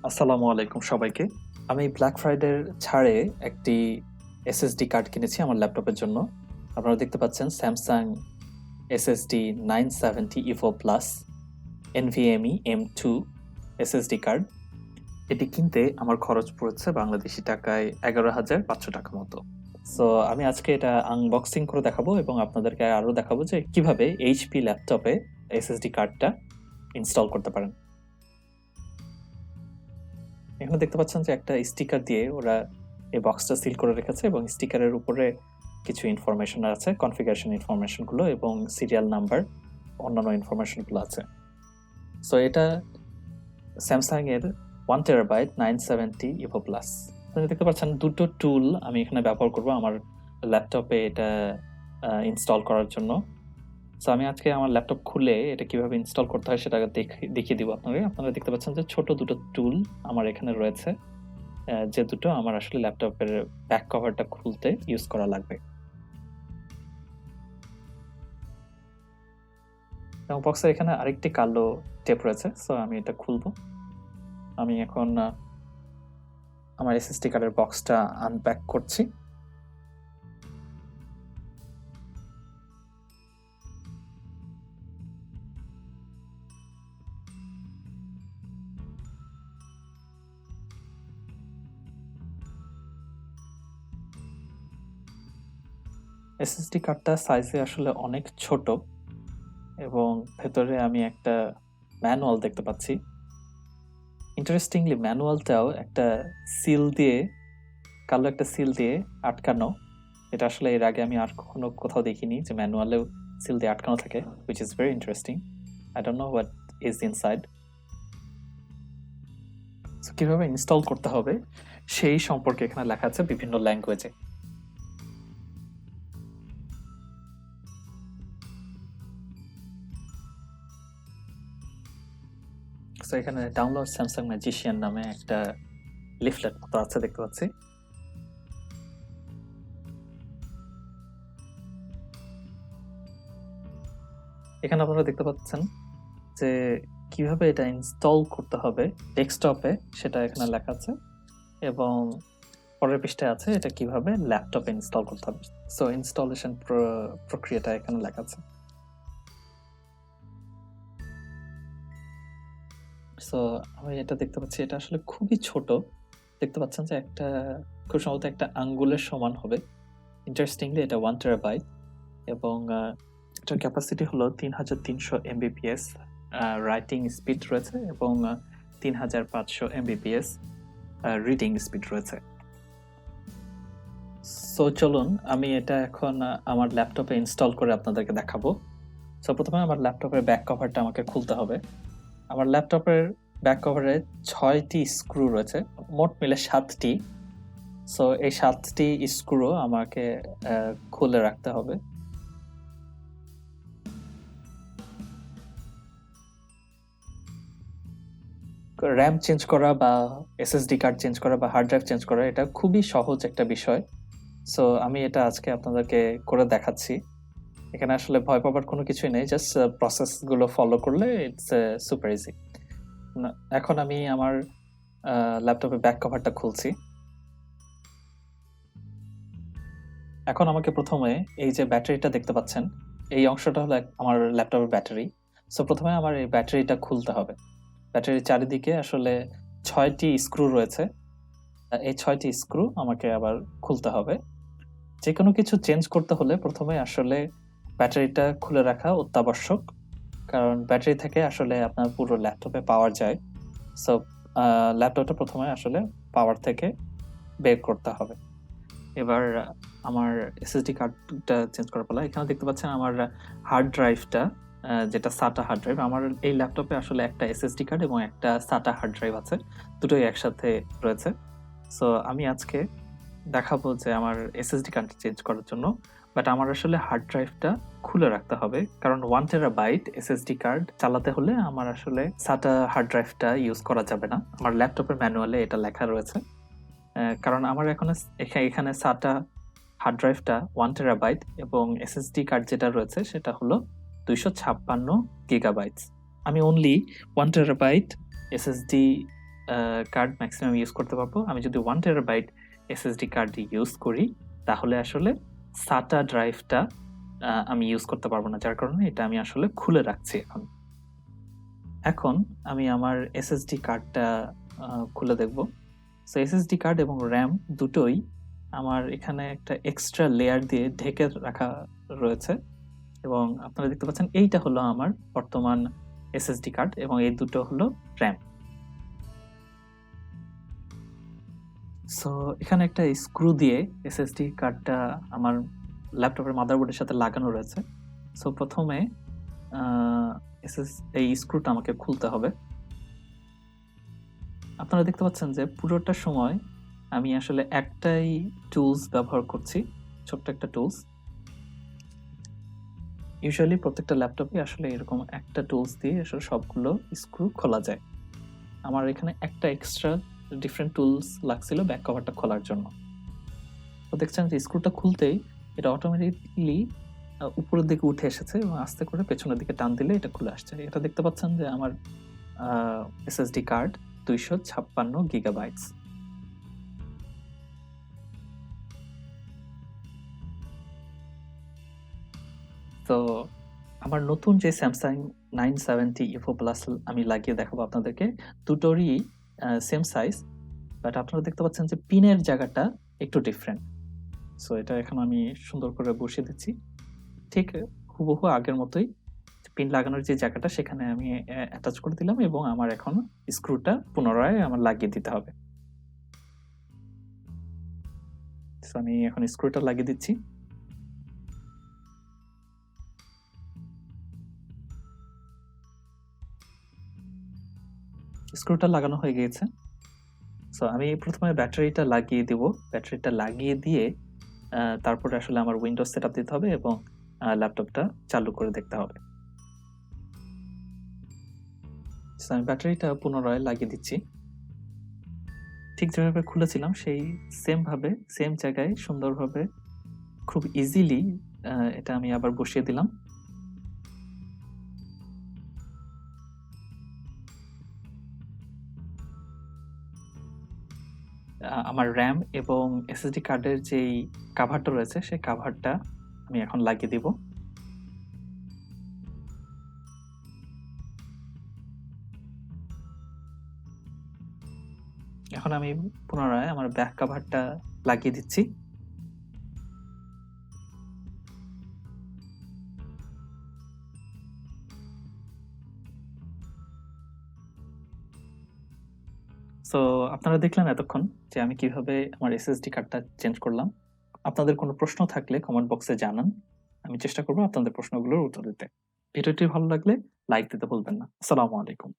আসসালামু আলাইকুম সবাইকে। আমি ব্ল্যাক ফ্রাইডের ছাড়ে একটি এসএসডি কার্ড কিনেছি আমার ল্যাপটপের জন্য। আপনারা দেখতে পাচ্ছেন Samsung SSD 970 Evo Plus NVMe M2 SSD card. এটি কিনতে আমার খরচ পড়েছে বাংলাদেশি টাকায় 11,500 টাকা মতো। সো আমি আজকে এটা আনবক্সিং করে দেখাবো এবং আপনাদেরকে আরও দেখাবো যে কিভাবে এইচপি ল্যাপটপে এসএসডি কার্ডটা ইনস্টল করতে পারেন। এখানে দেখতে পাচ্ছেন যে একটা স্টিকার দিয়ে ওরা এই বক্সটা সিল করে রেখেছে এবং স্টিকারের উপরে কিছু ইনফরমেশন আছে, কনফিগারেশন ইনফরমেশনগুলো এবং সিরিয়াল নাম্বার, অন্যান্য ইনফরমেশনগুলো আছে। সো এটা স্যামসাং এর 1 টেরাবাইট 970 ইভো প্লাস। আপনি দেখতে পাচ্ছেন দুটো টুল আমি এখানে ব্যবহার করব আমার ল্যাপটপে এটা ইনস্টল করার জন্য। সো আমি আজকে আমার ল্যাপটপ খুলে এটা কিভাবে ইনস্টল করতে হয় সেটা দেখিয়ে দিব আপনাদের। আপনারা দেখতে পাচ্ছেন যে ছোট দুটো টুল আমার এখানে রয়েছে, যে দুটো আমার আসলে ল্যাপটপের ব্যাক কভারটা খুলতে ইউজ করা লাগবে। এবং বক্সের এখানে আরেকটি কালো টেপ রয়েছে, সো আমি এটা খুলবো। আমি এখন আমার এসএসডি কার্ডের বক্সটা আনপ্যাক করছি। এসএসডি কার্ডটা সাইজে আসলে অনেক ছোট এবং ভেতরে আমি একটা ম্যানুয়াল দেখতে পাচ্ছি। ইন্টারেস্টিংলি ম্যানুয়ালটাও একটা সিল দিয়ে, কালো একটা সিল দিয়ে আটকানো। এটা আসলে এর আগে আমি আর কখনো কোথাও দেখিনি যে ম্যানুয়ালেও সিল দিয়ে আটকানো থাকে, which is very interesting. I don't know what is inside. So কিভাবে ইনস্টল করতে হবে সেই সম্পর্কে এখানে লেখা আছে বিভিন্ন ল্যাঙ্গুয়েজে। সো এখানে ডাউনলোড স্যামসাং ম্যাজিশিয়ান নামে একটা লিফলেট মতো আছে, দেখতে পাচ্ছি। এখানে আপনারা দেখতে পাচ্ছেন যে কিভাবে এটা ইনস্টল করতে হবে ডেস্কটপে, সেটা এখানে লেখা আছে এবং পরের পৃষ্ঠায় আছে এটা কিভাবে ল্যাপটপে ইনস্টল করতে হবে। সো ইনস্টলেশন প্রক্রিয়াটা এখানে লেখা আছে। সো আমি এটা দেখতে পাচ্ছি, এটা আসলে খুবই ছোট। দেখতে পাচ্ছেন যে একটা খুব সম্ভবত একটা আঙ্গুলের সমান হবে। ইন্টারেস্টিংলি এটা 1 টেরাবাইট এবং এটার ক্যাপাসিটি হলো 3300 MBPS, রাইটিং স্পিড রয়েছে এবং 3500 MBPS রিডিং স্পিড রয়েছে। সো চলুন আমি এটা এখন আমার ল্যাপটপে ইনস্টল করে আপনাদেরকে দেখাবো। সো প্রথমে আমার ল্যাপটপের ব্যাক কভারটা আমাকে খুলতে হবে। আমার ল্যাপটপের ব্যাক কভারে 6টি স্ক্রু রয়েছে, মোট মিলে 7টি। সো এই 7টি স্ক্রু আমাকে খুলে রাখতে হবে। র্যাম চেঞ্জ করা বা এসএসডি কার্ড চেঞ্জ করা বা হার্ড ড্রাইভ চেঞ্জ করা এটা খুবই সহজ একটা বিষয়। সো আমি এটা আজকে আপনাদেরকে করে দেখাচ্ছি। এখানে আসলে ভয় পাবার কোনো কিছুই নেই, জাস্ট প্রসেসগুলো ফলো করলে ইটস সুপার ইজি। এখন আমি আমার ল্যাপটপের ব্যাক কভারটা খুলছি। এখন আমাকে প্রথমে এই যে ব্যাটারিটা দেখতে পাচ্ছেন, এই অংশটা হলো আমার ল্যাপটপের ব্যাটারি। সো প্রথমে আমার এই ব্যাটারিটা খুলতে হবে। ব্যাটারির চারিদিকে আসলে 6টি স্ক্রু রয়েছে, এই 6টি স্ক্রু আমাকে আবার খুলতে হবে। যে কোনো কিছু চেঞ্জ করতে হলে প্রথমে আসলে ব্যাটারিটা খুলে রাখা অত্যাবশ্যক, কারণ ব্যাটারি থেকে আসলে আপনার পুরো ল্যাপটপে পাওয়ার যায়। সো ল্যাপটপটা প্রথমে আসলে পাওয়ার থেকে বের করতে হবে। এবার আমার এসএসডি কার্ডটা চেঞ্জ করার পালা। এখানে দেখতে পাচ্ছেন আমার হার্ড ড্রাইভটা, যেটা সাটা হার্ড ড্রাইভ। আমার এই ল্যাপটপে আসলে একটা এসএসডি কার্ড এবং একটা সাটা হার্ড ড্রাইভ আছে, দুটোই একসাথে রয়েছে। সো আমি আজকে দেখাবো যে আমার এসএসডি কার্ড চেঞ্জ করার জন্য, বাট আমার আসলে হার্ড ড্রাইভটা খুলে রাখতে হবে, কারণ 1 টেরাবাইট এসএসডি কার্ড চালাতে হলে আমার আসলে সাটা হার্ড ড্রাইভটা ইউজ করা যাবে না। আমার ল্যাপটপের ম্যানুয়ালে এটা লেখা রয়েছে, কারণ আমার এখানে সাটা হার্ড ড্রাইভটা 1 টেরাবাইট এবং এসএসডি কার্ড যেটা রয়েছে সেটা হলো 256 গিগাবাইটস। আমি only 1 terabyte SSD card maximum use করতে পারবো। আমি যদি 1 টেরাবাইট এসএসডি কার্ড ইউজ করি তাহলে আসলে SATA ড্রাইভটা আমি ইউজ করতে পারবো না। যার কারণে এটা আমি আসলে খুলে রাখছি এখন। এখন আমি আমার এসএসডি কার্ডটা খুলে দেখব। সো এসএসডি কার্ড এবং RAM দুটোই আমার এখানে একটা এক্সট্রা লেয়ার দিয়ে ঢেকে রাখা রয়েছে এবং আপনারা দেখতে পাচ্ছেন এইটা হলো আমার বর্তমান এসএসডি কার্ড এবং এই দুটো হলো RAM। সো এখানে একটা স্ক্রু দিয়ে এসএসডি কার্ডটা আমার ল্যাপটপের মাদারবোর্ডের সাথে লাগানো রয়েছে। সো প্রথমে এই স্ক্রুটা আমাকে খুলতে হবে। আপনারা দেখতে পাচ্ছেন যে পুরোটা সময় আমি আসলে একটাই টুলস ব্যবহার করছি, ছোট্ট একটা টুলস। ইউজুয়ালি প্রত্যেকটা ল্যাপটপে আসলে এরকম একটা টুলস দিয়ে আসলে সবগুলো স্ক্রু খোলা যায়। আমার এখানে একটা এক্সট্রা ডিফারেন্ট টুলস লাগছিল ব্যাক কভারটা খোলার জন্য। তো দেখছেন যে স্ক্রুটা খুলতেই এটা অটোমেটিকলি উপরের দিকে উঠে এসেছে এবং আস্তে করে পেছনের দিকে টান দিলে এটা খুলে আসছে। এটা দেখতে পাচ্ছেন যে আমার এসএসডি কার্ড 256 গিগাবাইটস। তো আমার নতুন যে স্যামসাং 970 ইভো প্লাস আমি লাগিয়ে দেখাবো আপনাদেরকে। দুটোরই সেম সাইজ, বাট আপনারা দেখতে পাচ্ছেন যে পিনের জায়গাটা একটু ডিফারেন্ট। সো এটা এখন আমি সুন্দর করে বসিয়ে দিচ্ছি, ঠিক হুবহু আগের মতোই। পিন লাগানোর যে জায়গাটা সেখানে আমি অ্যাটাচ করে দিলাম এবং আমার এখন স্ক্রুটা পুনরায় আমার লাগিয়ে দিতে হবে। সো আমি এখন স্ক্রুটা লাগিয়ে দিচ্ছি। স্ক্রুটা লাগানো হয়ে গিয়েছে। সো আমি প্রথমে ব্যাটারিটা লাগিয়ে দিব। ব্যাটারিটা লাগিয়ে দিয়ে তারপরে আসলে আমার উইন্ডোজ সেটআপ দিতে হবে এবং ল্যাপটপটা চালু করে দেখতে হবে। সো আমি ব্যাটারিটা পুনরায় লাগিয়ে দিচ্ছি। ঠিক যেভাবে খুলেছিলাম সেই সেম ভাবে সেম জায়গায় সুন্দরভাবে খুব ইজিলি এটা আমি আবার বসিয়ে দিলাম। আমার RAM এবং SSD কার্ডের যেই কাভারটা রয়েছে সেই কাভারটা আমি এখন লাগিয়ে দিব। এখন আমি পুনরায় আমার ব্যাক কাভারটা লাগিয়ে দিচ্ছি। সো আপনারা দেখলেন এতক্ষণ যে আমি কিভাবে আমার SSD কার্ডটা চেঞ্জ করলাম। আপনাদের কোনো প্রশ্ন থাকলে কমেন্ট বক্সে জানান। আমি চেষ্টা করব আপনাদের প্রশ্নগুলোর উত্তর দিতে। ভিডিওটি ভালো লাগলে লাইক দিতে ভুলবেন না। আসসালামু আলাইকুম।